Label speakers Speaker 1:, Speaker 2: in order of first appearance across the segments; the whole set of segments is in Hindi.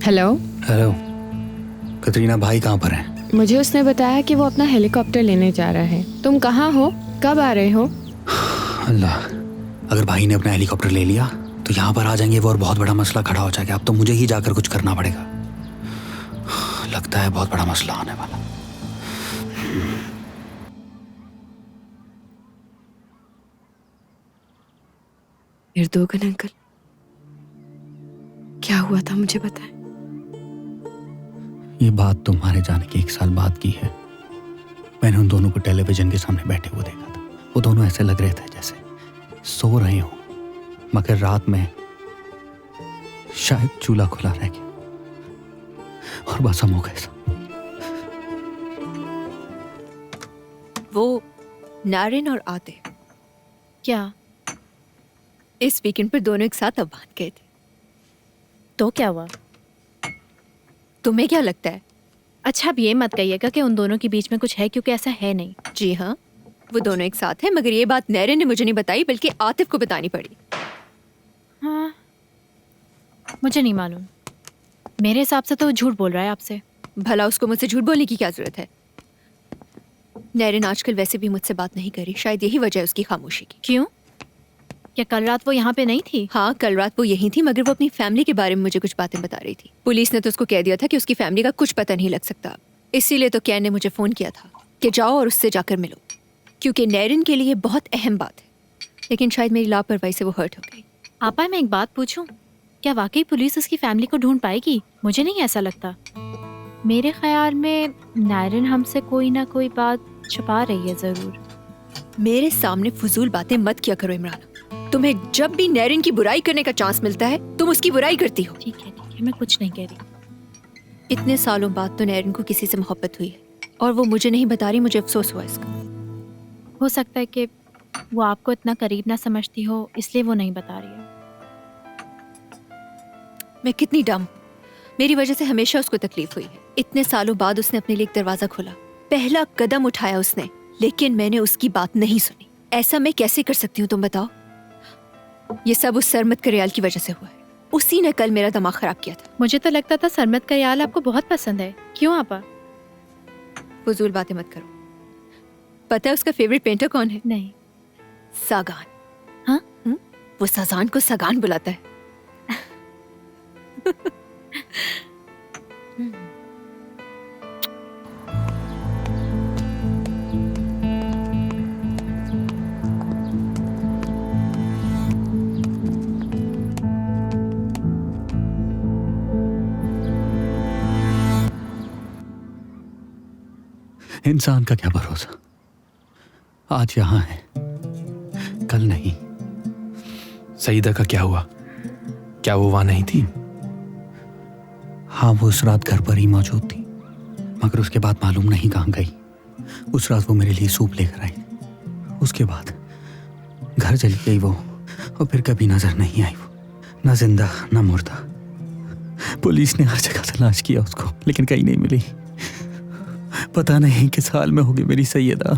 Speaker 1: हेलो।
Speaker 2: हेलो कतरीना, भाई कहाँ पर है?
Speaker 1: मुझे उसने बताया कि वो अपना हेलीकॉप्टर लेने जा रहा है। तुम कहाँ हो? कब आ रहे हो?
Speaker 2: अल्लाह, अगर भाई ने अपना हेलीकॉप्टर ले लिया तो यहाँ पर आ जाएंगे वो और बहुत बड़ा मसला खड़ा हो जाएगा। अब तो मुझे ही जाकर कुछ करना पड़ेगा। लगता है बहुत बड़ा मसला आने वाला।
Speaker 3: एर्दोगन अंकल, क्या हुआ था मुझे बताएं।
Speaker 2: ये बात तुम्हारे जाने के 1 साल बाद की है। मैंने उन दोनों को टेलीविजन के सामने बैठे हुए देखा था। वो दोनों ऐसे लग रहे थे जैसे सो रहे हो, मगर रात में शायद चूल्हा खुला रह गया और बस हम हो गए सब।
Speaker 3: वो नारिन और आतिफ
Speaker 4: क्या?
Speaker 3: इस वीकेंड पर दोनों एक साथ अफगान गए थे।
Speaker 4: तो क्या हुआ?
Speaker 3: तुम्हें क्या लगता है?
Speaker 4: अच्छा, अब ये मत कहिएगा कि उन दोनों के बीच में कुछ है, क्योंकि ऐसा है नहीं।
Speaker 3: जी हाँ, वो दोनों एक साथ हैं, मगर ये बात नारिन ने मुझे नहीं बताई, बल्कि आतिफ को बतानी पड़ी।
Speaker 4: हाँ, मुझे नहीं मालूम। मेरे हिसाब से तो वो झूठ बोल रहा है आपसे।
Speaker 3: भला उसको मुझसे झूठ बोलने की क्या जरूरत है? नारिन आजकल वैसे भी मुझसे बात नहीं करी, शायद यही वजह है उसकी खामोशी की।
Speaker 4: क्यों? क्या कल रात वो यहाँ पे नहीं थी?
Speaker 3: हाँ, कल रात वो यही थी, मगर वो अपनी फैमिली के बारे में मुझे कुछ बातें बता रही थी। पुलिस ने तो उसको कह दिया था कि उसकी फैमिली का कुछ पता नहीं लग सकता। इसीलिए तो कैन ने मुझे फोन किया था कि जाओ और उससे जाकर मिलो, क्योंकि नारिन के लिए बहुत अहम बात है। लेकिन शायद मेरी लापरवाही से वो हर्ट हो गई।
Speaker 4: आपा, मैं एक बात पूछूं? क्या वाकई पुलिस उसकी फैमिली को ढूंढ पाएगी? मुझे नहीं ऐसा लगता। मेरे ख्याल में नारिन हमसे कोई ना कोई बात छुपा रही है जरूर।
Speaker 3: मेरे सामने फजूल बातें मत किया करो इमरान। तुम्हें जब भी नारिन की बुराई करने का चांस मिलता है तुम उसकी बुराई करती हो।
Speaker 4: ठीक है, मैं कुछ नहीं कह रही।
Speaker 3: इतने सालों बाद तो नारिन को किसी से मोहब्बत हुई है और वो मुझे नहीं बता रही। मुझे अफसोस हुआ इसका।
Speaker 4: हो सकता है कि वो आपको इतना करीब ना समझती हो, इसलिए वो नहीं बता रही है।
Speaker 3: मैं कितनी डम, मेरी वजह से हमेशा उसको तकलीफ हुई है। इतने सालों बाद उसने अपने लिए एक दरवाजा खोला, पहला कदम उठाया उसने, लेकिन मैंने उसकी बात नहीं सुनी। ऐसा मैं कैसे कर सकती हूँ, तुम बताओ? ये सब उस सरमत करियाल की वजह से हुआ है। उसी ने कल मेरा दिमाग खराब किया था।
Speaker 4: मुझे तो लगता था सरमत करियाल आपको बहुत पसंद है। क्यों आपा?
Speaker 3: फजूल बातें मत करो। पता है उसका फेवरेट पेंटर कौन है?
Speaker 4: नहीं।
Speaker 3: सागान।
Speaker 4: हाँ?
Speaker 3: वो साजान को सागान बुलाता है।
Speaker 2: इंसान का क्या भरोसा, आज यहाँ है कल नहीं।
Speaker 5: सईदा का क्या हुआ? क्या वो वहां नहीं थी?
Speaker 2: हाँ, वो उस रात घर पर ही मौजूद थी, मगर उसके बाद मालूम नहीं कहाँ गई। उस रात वो मेरे लिए सूप लेकर आई, उसके बाद घर चली गई वो, और फिर कभी नजर नहीं आई वो, ना जिंदा ना मुर्दा। पुलिस ने हर जगह तलाश किया उसको, लेकिन कहीं नहीं मिली। पता नहीं किस हाल में होगी मेरी सैयदा।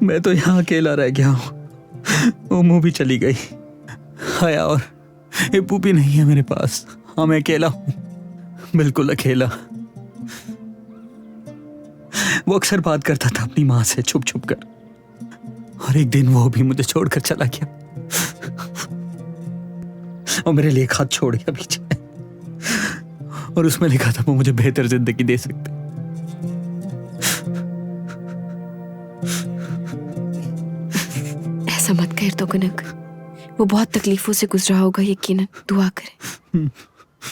Speaker 2: मैं तो यहाँ अकेला रह गया हूँ। उम्मू भी चली गई, हया और इब्बू भी नहीं है मेरे पास। हाँ, मैं अकेला हूँ, बिल्कुल अकेला। वो अक्सर बात करता था अपनी माँ से छुप छुप कर, और एक दिन वो भी मुझे छोड़कर चला गया और मेरे लिए एक हाथ छोड़ गया पीछे, और उसमें लिखा था वो मुझे बेहतर जिंदगी दे सकते।
Speaker 3: ऐसा मत कह तो कनक, वो बहुत तकलीफों से गुजरा होगा, यकीनन। दुआ करें।